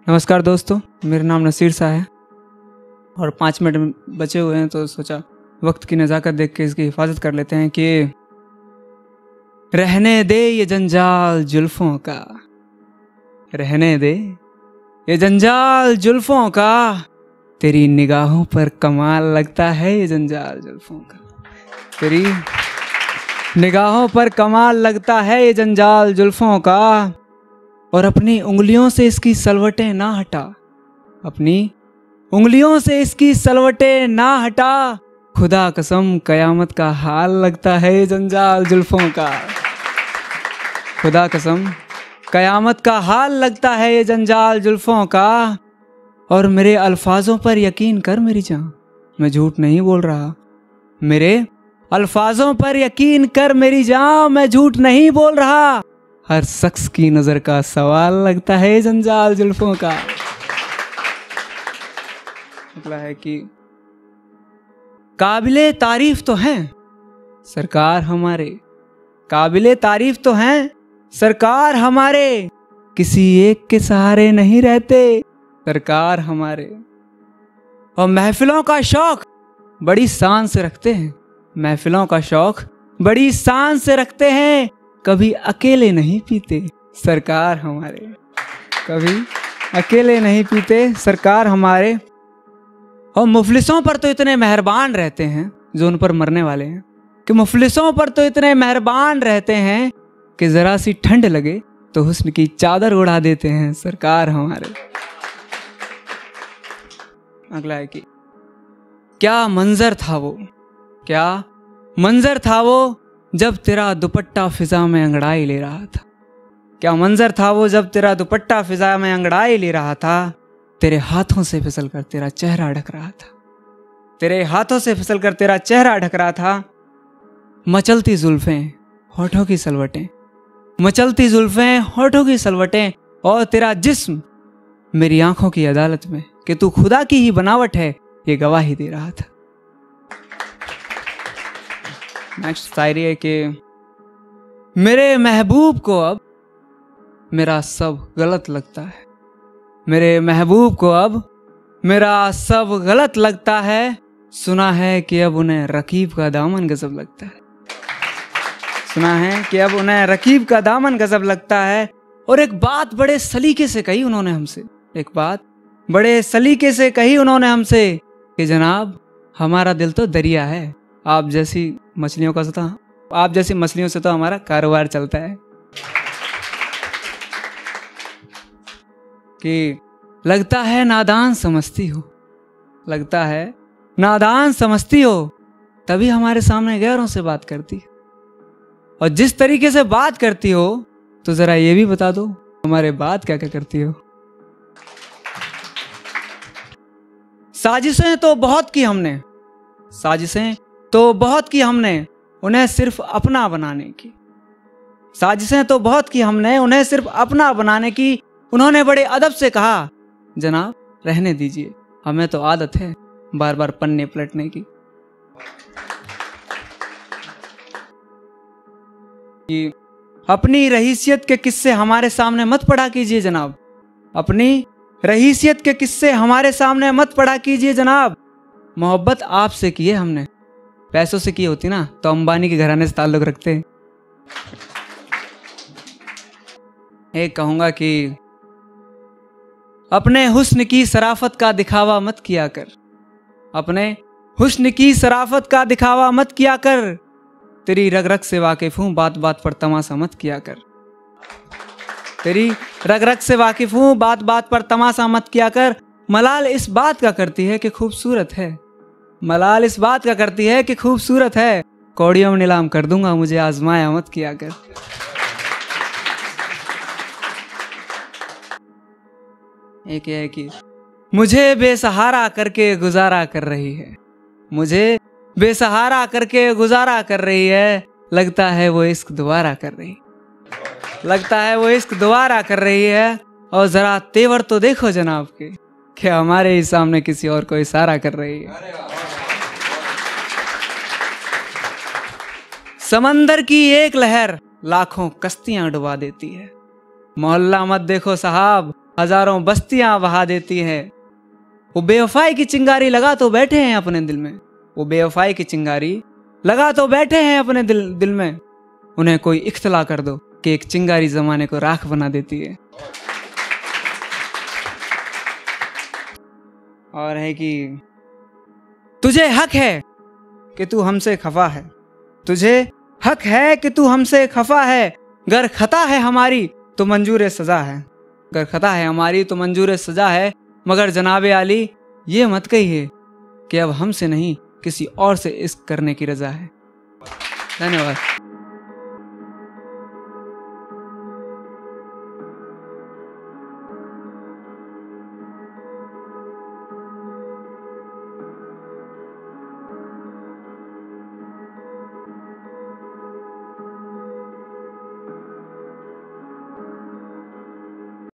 नमस्कार दोस्तों, मेरा नाम नसीर सा है और 5 मिनट बचे हुए हैं तो सोचा वक्त की नज़ाकत देख के इसकी हिफाजत कर लेते हैं कि रहने दे ये जंजाल जुल्फों का, रहने दे ये जंजाल जुल्फों का, तेरी निगाहों पर कमाल लगता है ये जंजाल जुल्फों का, तेरी निगाहों पर कमाल लगता है ये जंजाल जुल्फों का। और अपनी उंगलियों से इसकी सलवटें ना हटा, अपनी उंगलियों से इसकी सलवटें ना हटा, खुदा कसम कयामत का हाल लगता है ये जंजाल जुल्फों का, खुदा कसम कयामत का हाल लगता है ये जंजाल जुल्फों का। और मेरे अल्फाजों पर यकीन कर मेरी जान, मैं झूठ नहीं बोल रहा, मेरे अल्फाजों पर यकीन कर मेरी जान, मैं झूठ नहीं बोल रहा, हर शख्स की नजर का सवाल लगता है जंजाल जुल्फों का। मतलब है कि काबिले तारीफ तो हैं सरकार हमारे, काबिले तारीफ तो हैं सरकार हमारे, किसी एक के सहारे नहीं रहते सरकार हमारे। और महफिलों का शौक बड़ी शान से रखते हैं, महफिलों का शौक बड़ी शान से रखते हैं, कभी अकेले नहीं पीते सरकार हमारे, कभी अकेले नहीं पीते सरकार हमारे। और मुफलिसों पर तो इतने मेहरबान रहते हैं जो उन पर मरने वाले हैं, कि मुफलिसों पर तो इतने मेहरबान रहते हैं कि जरा सी ठंड लगे तो हुस्न की चादर उड़ा देते हैं सरकार हमारे। अगला है कि क्या मंजर था वो, क्या मंजर था वो जब तेरा दुपट्टा फिजा में अंगड़ाई ले रहा था, क्या मंजर था वो जब तेरा दुपट्टा फिजा में अंगड़ाई ले रहा था, तेरे हाथों से फिसल कर तेरा चेहरा ढक रहा था, तेरे हाथों से फिसल कर तेरा चेहरा ढक रहा था। मचलती जुल्फें होठों की सलवटें, मचलती जुल्फें होठों की सलवटें, और तेरा जिस्म मेरी आंखों की अदालत में कि तू खुदा की ही बनावट है ये गवाही दे रहा था। नेक्स्ट शायरी है कि मेरे महबूब को अब मेरा सब गलत लगता है, मेरे महबूब को अब मेरा सब गलत लगता है, सुना है कि अब उन्हें रकीब का दामन गजब लगता है, सुना है कि अब उन्हें रकीब का दामन गजब लगता है। और एक बात बड़े सलीके से कही उन्होंने हमसे, एक बात बड़े सलीके से कही उन्होंने हमसे कि जनाब हमारा दिल तो दरिया है, आप जैसी मछलियों का तो, आप जैसी मछलियों से तो हमारा कारोबार चलता है। कि लगता है नादान समझती हो, लगता है नादान समझती हो, तभी हमारे सामने गैरों से बात करती, और जिस तरीके से बात करती हो तो जरा ये भी बता दो हमारे बात क्या क्या करती हो। साजिशें तो बहुत की हमने, साजिशें तो बहुत की हमने उन्हें सिर्फ अपना बनाने की, साजिशें तो बहुत की हमने उन्हें सिर्फ अपना बनाने की। उन्होंने बड़े अदब से कहा जनाब रहने दीजिए, हमें तो आदत है बार बार पन्ने पलटने की। कि अपनी रहीसियत के किस्से हमारे सामने मत पढ़ा कीजिए जनाब, अपनी रहीसियत के किस्से हमारे सामने मत पढ़ा कीजिए जनाब, मोहब्बत आपसे की है हमने, पैसों से की होती ना तो अंबानी के घराने से ताल्लुक रखते। एक कहूंगा कि अपने हुस्न की सराफत का दिखावा मत किया कर, अपने हुस्न की सराफत का दिखावा मत किया कर, तेरी रग रग से वाकिफ हूं बात बात पर तमाशा मत किया कर, तेरी रग रग से वाकिफ हूं बात बात पर तमाशा मत किया कर। मलाल इस बात का करती है कि खूबसूरत है, मलाल इस बात का करती है कि खूबसूरत है, कौड़ियों में नीलाम कर दूंगा मुझे आजमाया मत किया कर। एक है कि मुझे बेसहारा करके गुजारा कर रही है, मुझे बेसहारा करके गुजारा कर रही है, लगता है वो इश्क दोबारा कर रही, लगता है वो इश्क दोबारा कर रही है। और जरा तेवर तो देखो जनाब के कि हमारे ही सामने किसी और को इशारा कर रही है। समंदर की एक लहर लाखों कश्तियां डुबा देती है, मोहल्ला मत देखो साहब हजारों बस्तियां बहा देती है। वो बेवफाई की चिंगारी लगा तो बैठे हैं अपने दिल में, वो बेवफाई की चिंगारी लगा तो बैठे हैं अपने दिल में। उन्हें कोई इख्तला कर दो कि एक चिंगारी जमाने को राख बना देती है। और है कि तुझे हक है कि तू हमसे खफा है, तुझे हक है कि तू हमसे खफा है। गर खता है हमारी तो मंजूर सजा है, गर खता है हमारी तो मंजूर सजा है। मगर जनाबे आली ये मत कहिए कि अब हमसे नहीं किसी और से इश्क करने की रजा है। धन्यवाद।